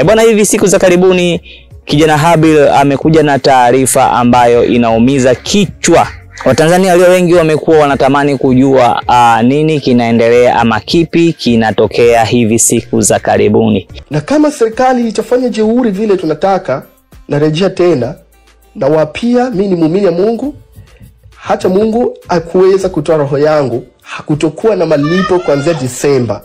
Bwana, hivi siku za karibuni kijana Habil amekuja na taarifa ambayo inaumiza kichwa. Watanzania walio wengi wamekuwa wanatamani kujua nini kinaendelea ama kipi kinatokea hivi siku za karibuni. Na kama serikali itafanya jeuri vile tunataka, narejea tena na wapia mimi ni muumini ya Mungu, hata Mungu akuweza kutoa roho yangu, hakutokuwa na malipo kuanzia Disemba.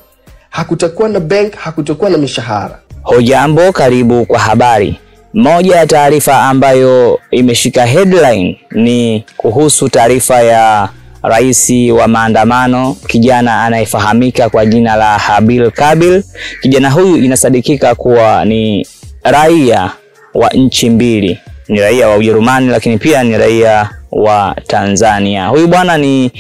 Hakutakuwa na bank, hakutakuwa na mishahara. Hujambo, karibu kwa habari. Moja ya taarifa ambayo imeshika headline ni kuhusu taarifa ya rais wa maandamano, kijana anayefahamika kwa jina la Habil Kabil. Kijana huyu inasadikika kuwa ni raia wa nchi mbili. Ni raia wa Ujerumani lakini pia ni raia wa Tanzania. Huyu bwana ni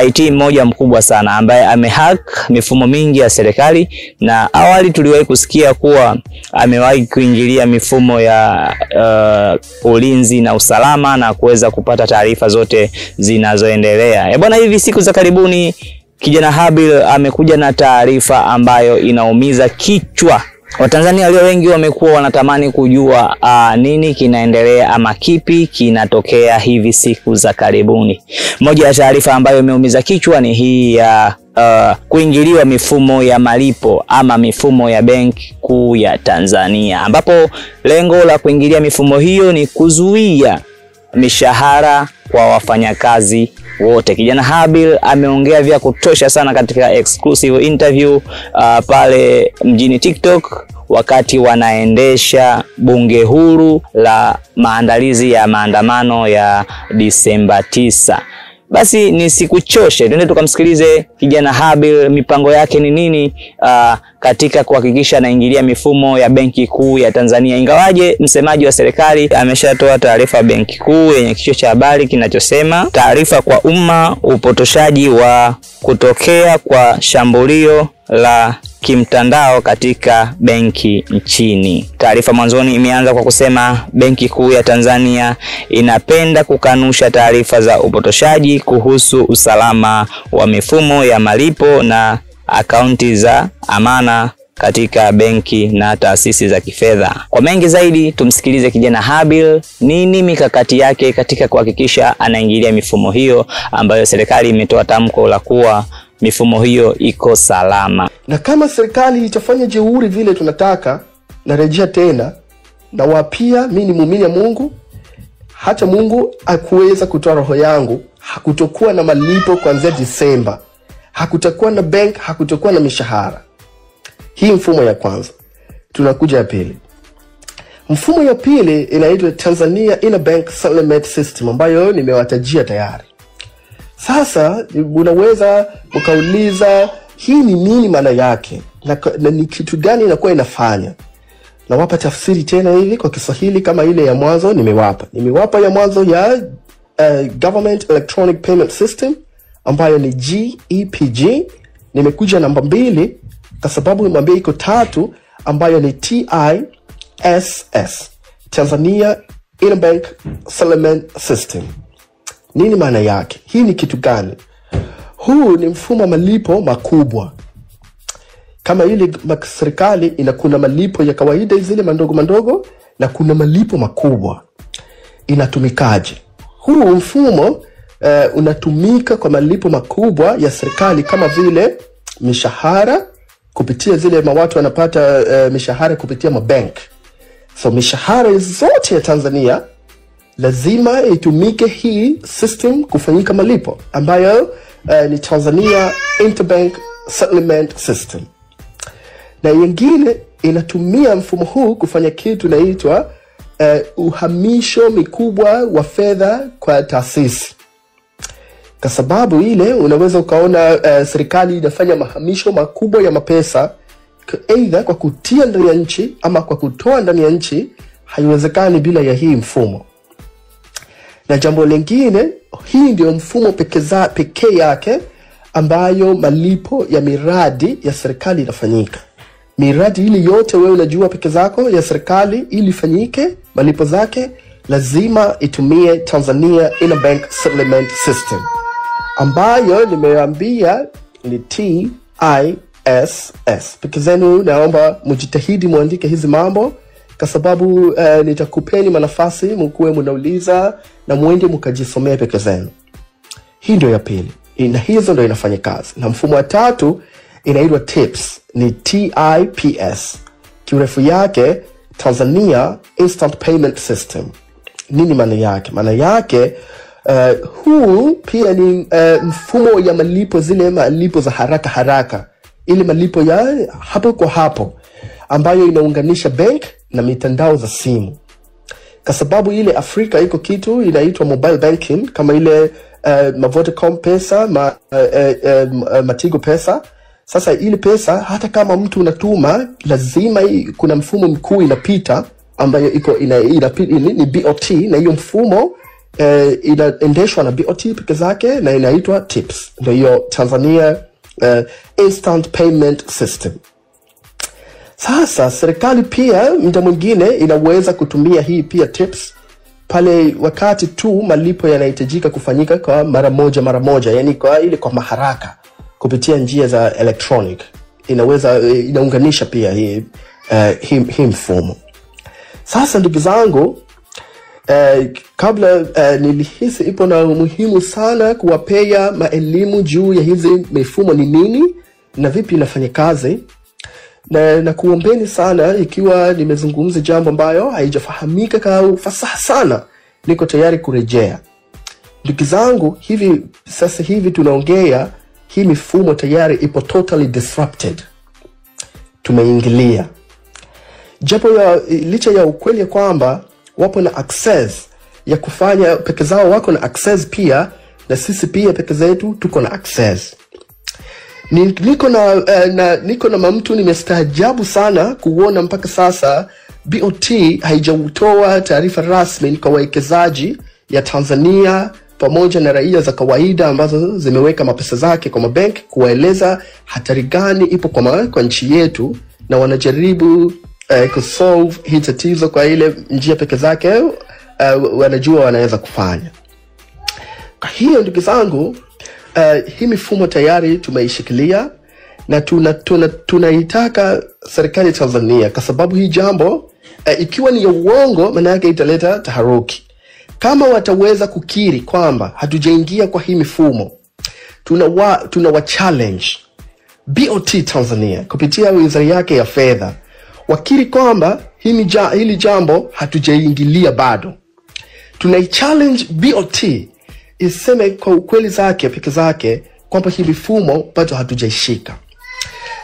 IT mmoja mkubwa sana ambaye amehack mifumo mingi ya serikali, na awali tuliwahi kusikia kuwa amewahi kuingilia mifumo ya ulinzi na usalama na kuweza kupata taarifa zote zinazoendelea. Bwana, hivi siku za karibuni kijana Habil amekuja na taarifa ambayo inaumiza kichwa. Watanzania walio wengi wamekuwa wanatamani kujua nini kinaendelea ama kipi kinatokea hivi siku za karibuni. Moja ya taarifa ambayo imeumiza kichwa ni hii ya kuingiliwa mifumo ya malipo ama mifumo ya Benki Kuu ya Tanzania, ambapo lengo la kuingilia mifumo hiyo ni kuzuia mishahara kwa wafanyakazi wote. Kijana Habil ameongea vya kutosha sana katika exclusive interview pale mjini TikTok wakati wanaendesha bunge huru la maandalizi ya maandamano ya Disemba 9. Basi nisikuchoshe, twende tukamsikilize kijana Habil mipango yake ni nini katika kuhakikisha anaingilia mifumo ya Benki Kuu ya Tanzania. Ingawaje msemaji wa serikali ameshatoa taarifa Benki Kuu yenye kichwa cha habari kinachosema taarifa kwa umma, upotoshaji wa kutokea kwa shambulio la kimtandao katika benki nchini. Taarifa mwanzoni imeanza kwa kusema Benki Kuu ya Tanzania inapenda kukanusha taarifa za upotoshaji kuhusu usalama wa mifumo ya malipo na akaunti za amana katika benki na taasisi za kifedha. Kwa mengi zaidi tumsikilize kijana Habil, nini mikakati yake katika kuhakikisha anaingilia mifumo hiyo ambayo serikali imetoa tamko la kuwa mifumo hiyo iko salama. Na kama serikali itafanya jeuri vile tunataka, narejea tena na wapia mimi ni muumini ya Mungu, hata Mungu akuweza kutoa roho yangu, hakutokuwa na malipo kuanzia Disemba. Hakutakuwa na bank, hakutakuwa na mishahara. Hii mfumo ya kwanza. Tunakuja ya pili. Mfumo ya pili inaitwa Tanzania Interbank Settlement System, ambayo nimewatajia tayari. Sasa unaweza ukauliza hii ni nini maana yake na ni kitu gani inakuwa inafanya. Na wapa tafsiri tena hivi kwa Kiswahili kama ile ya mwanzo nimewapa ya mwanzo ya Government Electronic Payment System ambayo ni GEPG. Nimekuja namba 2 kwa sababu namba iko 3 ambayo ni TISS, Tanzania Interbank Settlement System. Nini maana yake? Hii ni kitu gani? Huu ni mfumo malipo makubwa. Kama ile serikali kuna malipo ya kawaida zile mandogo na kuna malipo makubwa. Inatumikaje? Huu mfumo unatumika kwa malipo makubwa ya serikali kama vile mishahara kupitia zile watu wanapata mishahara kupitia mabank. So mishahara zote ya Tanzania lazima itumike hii system kufanyika malipo ambayo ni Tanzania Interbank Settlement System. Na nyingine inatumia mfumo huu kufanya kitu inaitwa uhamisho mikubwa wa fedha kwa taasisi. Kwa sababu ile unaweza ukaona serikali inafanya mahamisho makubwa ya mapesa either kwa kutia ndani ya nchi ama kwa kutoa ndani ya nchi, haiwezekani bila ya hii mfumo. Na jambo lingine, hii ndio mfumo pekee yake ambayo malipo ya miradi ya serikali inafanyika. Miradi ili yote wewe unajua peke zako ya serikali ili fanyike malipo zake lazima itumie Tanzania Interbank Settlement System, ambayo nimeambia ni TISS. TSS. Peke zenu naomba mjitahidi muandike hizi mambo, kwa sababu nitakupeni manafasi mkuwe mnauliza na muende mkajisomea peke zenu. Hii ndio ya pili. Na hizo ndio inafanya kazi. Na mfumo wa tatu inaitwa TIPS, ni TIPS. Kiurefu yake Tanzania Instant Payment System. Nini maana yake? Maana yake huu pia ni mfumo ya malipo, zile malipo za haraka, ile malipo ya hapo kwa hapo ambayo inaunganisha bank na mitandao za simu. Kwa sababu ile Afrika iko kitu inaitwa mobile banking, kama ile Vodacom pesa, Matigo pesa. Sasa ile pesa hata kama mtu unatuma, lazima kuna mfumo mkuu inapita ambayo iko ni BOT, na hiyo mfumo inaendeshwa na BOT peke zake na inaitwa TIPS. Ndio hiyo Tanzania Instant Payment System. Sasa serikali pia muda mwingine inaweza kutumia hii pia TIPS pale wakati tu malipo yanahitajika kufanyika kwa mara moja, yani kwa maharaka kupitia njia za electronic. Inaunganisha pia hii mfumo. Sasa ndugu zangu, kabla nilihisi ipo na muhimu sana kuwapea maelimu juu ya hizi mifumo ni nini na vipi inafanya kazi. Na kuombeni sana, ikiwa nimezungumza jambo ambayo haijafahamika kwa ufasaha sana, niko tayari kurejea. Ndugu zangu, sasa hivi tunaongea, hii mifumo tayari ipo totally disrupted. Tumeingilia. Japo licha ya ukweli ya kwamba wapo na access ya kufanya peke zao, wako na access pia, na sisi pia peke zetu tuko na access. Niko na mtu nimestaajabu sana kuona mpaka sasa BOT haijatoa taarifa rasmi kwa wawekezaji ya Tanzania pamoja na raia za kawaida ambazo zimeweka mapesa zake kwa mabank, kuwaeleza hatari gani ipo kwa nchi yetu, na wanajaribu kusolve hii tatizo kwa ile njia peke zake wanajua wanaweza kufanya. Kwa hiyo ndugu zangu, hii mifumo tayari tumeishikilia na tunaitaka serikali ya Tanzania, kwa sababu hii jambo ikiwa ni ya uongo, maana yake italeta taharuki. Kama wataweza kukiri kwamba hatujaingia kwa hii mifumo, tunawa challenge BOT Tanzania kupitia wizara yake ya fedha, wakiri kwamba hili jambo hatujaingilia bado. Tunai-challenge BOT iseme kwa ukweli zake peke zake kwamba hii mifumo bado hatujaishika.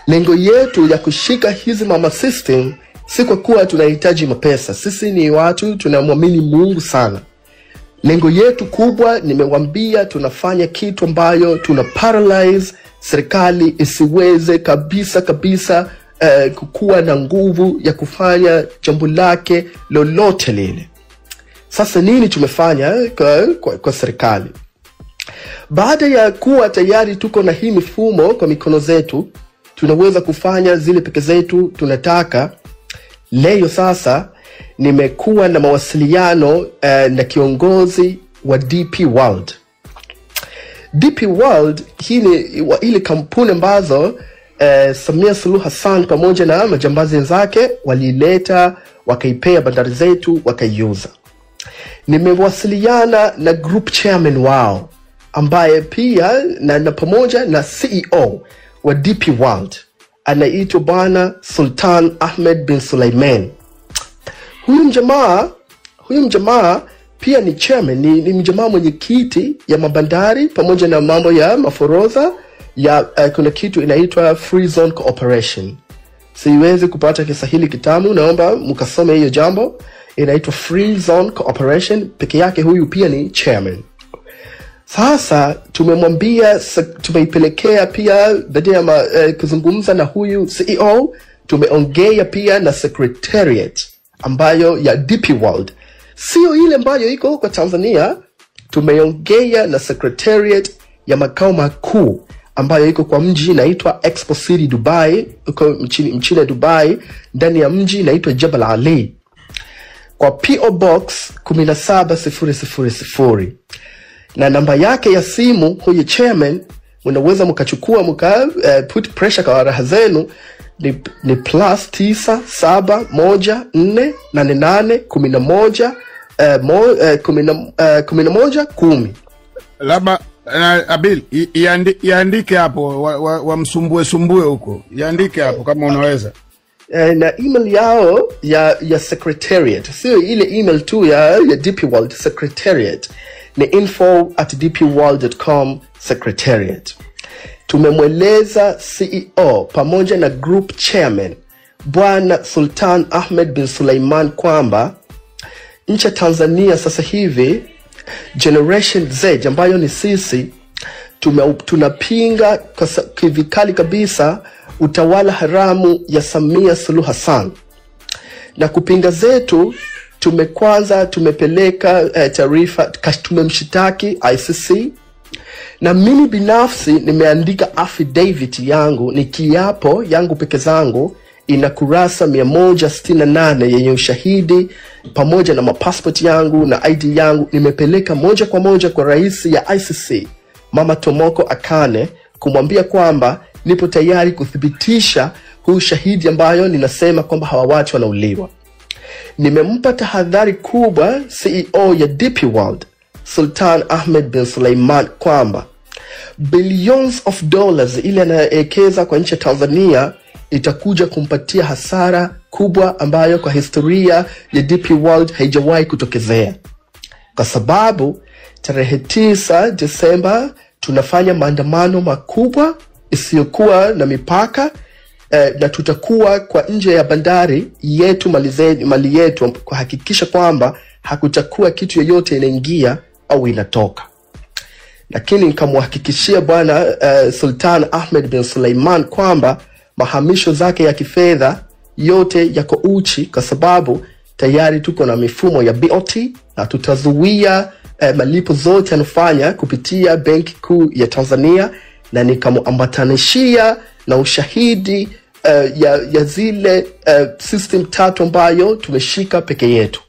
Lengo yetu ya kushika hizi mama system si kwa kuwa tunahitaji mapesa. Sisi ni watu tunamwamini Mungu sana. Lengo yetu kubwa, nimewambia, tunafanya kitu ambayo tuna paralyze serikali isiweze kabisa kukuwa na nguvu ya kufanya jambo lake lolote lile. Sasa nini tumefanya kwa serikali? Baada ya kuwa tayari tuko na hii mifumo kwa mikono zetu, tunaweza kufanya zile peke zetu tunataka. Leo sasa nimekuwa na mawasiliano na kiongozi wa DP World. DP World hii ni ile kampuni ambazo Samia Suluhu Hassan pamoja na majambazi wenzake walileta, wakaipea bandari zetu, wakaiuza. Nimewasiliana na group chairman wao ambaye pia na pamoja na CEO wa DP World anaitwa Bwana Sultan Ahmed bin Sulaiman. Huyu mjamaa pia ni chairman, ni mjamaa mwenye kiti ya mabandari pamoja na mambo ya maforoza ya kuna kitu inaitwa Free Zone Cooperation. Siwezi kupata Kiswahili kitamu, naomba mkasome hiyo jambo. Inaitwa Free Zone Cooperation, peke yake huyu pia ni chairman. Sasa tumemwambia, tumeipelekea pia baada ya kuzungumza na huyu CEO, tumeongea pia na secretariat ambayo ya DP World. Sio ile ambayo iko kwa Tanzania, tumeongea na secretariat ya makao makuu ambayo iko kwa mji inaitwa Expo City Dubai, uko mchini Dubai, ndani ya mji inaitwa Jabal Ali, kwa PO Box 17000, na namba yake ya simu huyu chairman mnaweza mkachukua put pressure kwa raha zenu ni plus 978881110. Labda Abil iandike hapo wamsumbue huko. Iandike hapo kama unaweza. Na email yao ya secretariat, sio ile email tu ya DP World secretariat, ni info@dpworld.com secretariat. Tumemweleza CEO pamoja na group chairman Bwana Sultan Ahmed bin Sulaiman kwamba nchi ya Tanzania sasa hivi Generation Z ambayo ni sisi tunapinga kivikali kabisa utawala haramu ya Samia Suluhu Hassan. Na kupinga zetu tumepeleka taarifa, tumemshitaki ICC, na mimi binafsi nimeandika affidavit yangu, ni kiapo yangu peke zangu, ina kurasa 168 yenye ushahidi pamoja na mapassport yangu na ID yangu. Nimepeleka moja kwa moja kwa rais ya ICC Mama Tomoko Akane kumwambia kwamba nipo tayari kuthibitisha huu shahidi ambayo ninasema kwamba hawa watu wanauliwa. Nimempa tahadhari kubwa CEO ya DP World Sultan Ahmed bin Sulaiman kwamba billions of dollars ile anaekeza kwa nchi ya Tanzania itakuja kumpatia hasara kubwa ambayo kwa historia ya DP World haijawahi kutokezea. Kwa sababu tarehe 9 Desemba tunafanya maandamano makubwa isiyokuwa na mipaka, na tutakuwa kwa nje ya bandari yetu, mali yetu, kuhakikisha kwamba hakutakuwa kitu yoyote inaingia au inatoka. Lakini nikamhakikishia Bwana Sultan Ahmed bin Sulaiman kwamba mahamisho zake ya kifedha yote yako uchi, kwa sababu tayari tuko na mifumo ya BOT na tutazuia malipo zote anafanya kupitia Benki Kuu ya Tanzania, na nikamuambatanishia na ushahidi ya zile system 3 ambayo tumeshika peke yetu.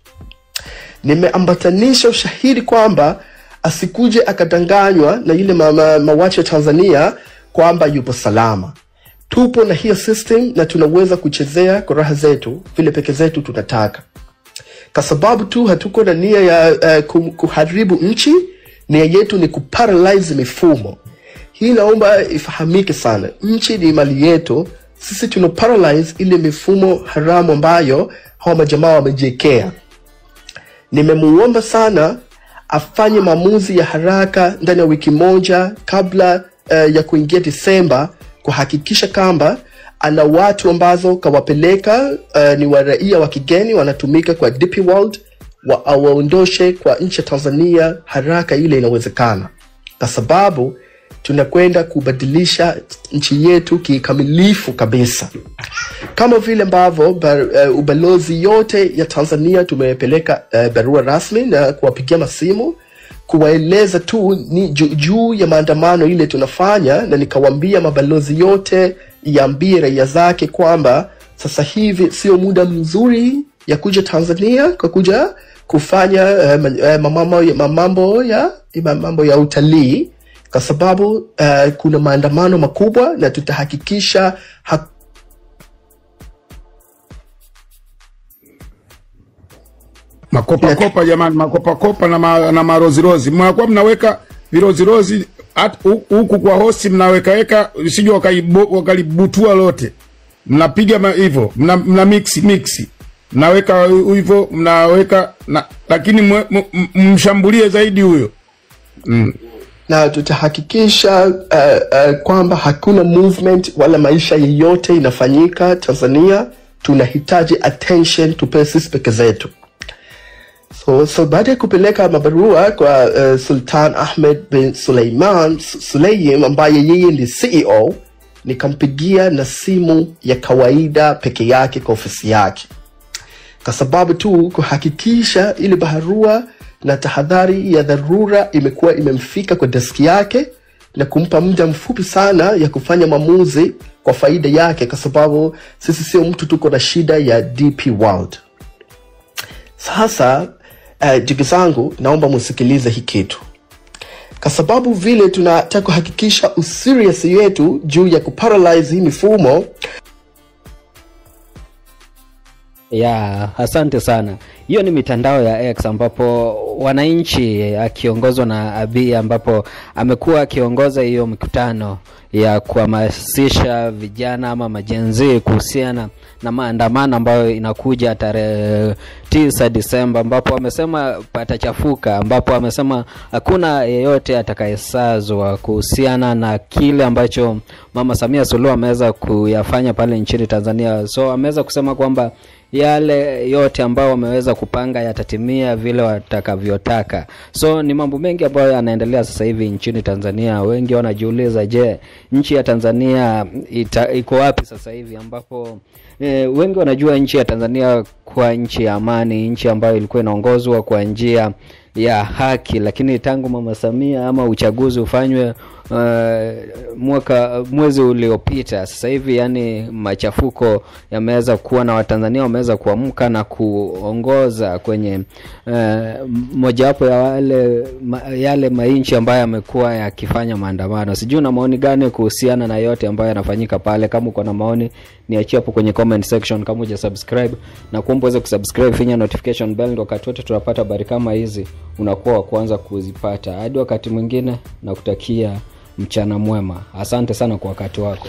Nimeambatanisha ushahidi kwamba asikuje akadanganywa na ile mawacho ya Tanzania kwamba yupo salama. Tupo na hiyo system na tunaweza kuchezea kwa raha zetu vile peke zetu tunataka. Kwa sababu tu hatuko na nia ya kuharibu nchi, nia yetu ni kuparalyze mifumo. Hii naomba ifahamike sana. Nchi ni mali yetu, sisi tunaparalyze ile mifumo haramu ambayo hawa majamaa wamejiwekea. Nimemuomba sana afanye maamuzi ya haraka ndani ya wiki moja kabla ya kuingia Disemba, kuhakikisha kwamba ana watu ambazo kawapeleka ni wa raia wa kigeni wanatumika kwa DP World, waondoshe kwa nchi ya Tanzania haraka ile inawezekana, kwa sababu tunakwenda kubadilisha nchi yetu kikamilifu kabisa. Kama vile ambavyo ubalozi yote ya Tanzania tumepeleka barua rasmi na kuwapigia masimu kuwaeleza tu ni juu ya maandamano ile tunafanya, na nikawaambia mabalozi yote yaambie raia zake kwamba sasa hivi sio muda mzuri ya kuja Tanzania kwa kuja kufanya mambo ya utalii, kwa sababu kuna maandamano makubwa na tutahakikisha makopa jamani, makopa na marozirozi. Mnakuwa mnaweka virozirozi huku kwa hosti, mnaweka usije wakalibutua lote. Mnapiga hivyo, mna mix. Mnaweka hivyo, mnaweka lakini mshambulie zaidi huyo. Na tutahakikisha kwamba hakuna movement wala maisha yoyote inafanyika Tanzania. Tunahitaji attention tupe sisi peke zetu. So baada ya kupeleka mabarua kwa Sultan Ahmed bin Sulaiman ambaye yeye ni CEO, nikampigia na simu ya kawaida peke yake kwa ofisi yake, kwa sababu tu kuhakikisha ile barua na tahadhari ya dharura imekuwa imemfika kwa deski yake, na kumpa muda mfupi sana ya kufanya maamuzi kwa faida yake, kwa sababu sisi sio mtu tuko na shida ya DP World. Sasa ndugu zangu, naomba msikilize hii kitu. kwa sababu vile tunataka kuhakikisha userious yetu juu ya kuparalyze hii mifumo. Ya, asante sana. Hiyo ni mitandao ya X ambapo wananchi akiongozwa na Abiy, ambapo amekuwa akiongoza hiyo mikutano ya kuhamasisha vijana ama majenzi kuhusiana na maandamano ambayo inakuja tarehe 9 Disemba, ambapo amesema patachafuka, ambapo amesema hakuna yeyote atakayesazwa kuhusiana na kile ambacho Mama Samia Suluhu ameweza kuyafanya pale nchini Tanzania. So ameweza kusema kwamba yale yote ambao wameweza kupanga yatatimia vile watakavyotaka. So ni mambo mengi ambayo yanaendelea sasa hivi nchini Tanzania. Wengi wanajiuliza, je, nchi ya Tanzania iko wapi sasa hivi, ambapo wengi wanajua nchi ya Tanzania kwa nchi ya amani, nchi ambayo ilikuwa inaongozwa kwa njia ya haki, lakini tangu Mama Samia ama uchaguzi ufanywe mwezi uliopita, sasa hivi yani machafuko yameweza kuwa na Watanzania wameweza kuamka na kuongoza kwenye mojawapo ya yale mainchi ambayo yamekuwa yakifanya maandamano. Sijui na maoni gani kuhusiana na yote ambayo yanafanyika pale. Kama uko na maoni niachie hapo kwenye comment section. Kama hujasubscribe na kuomba uweze kusubscribe, finya notification bell ndio wakati wote tunapata habari kama hizi unakuwa wa kwanza kuzipata. Hadi wakati mwingine, nakutakia mchana mwema. Asante sana kwa wakati wako.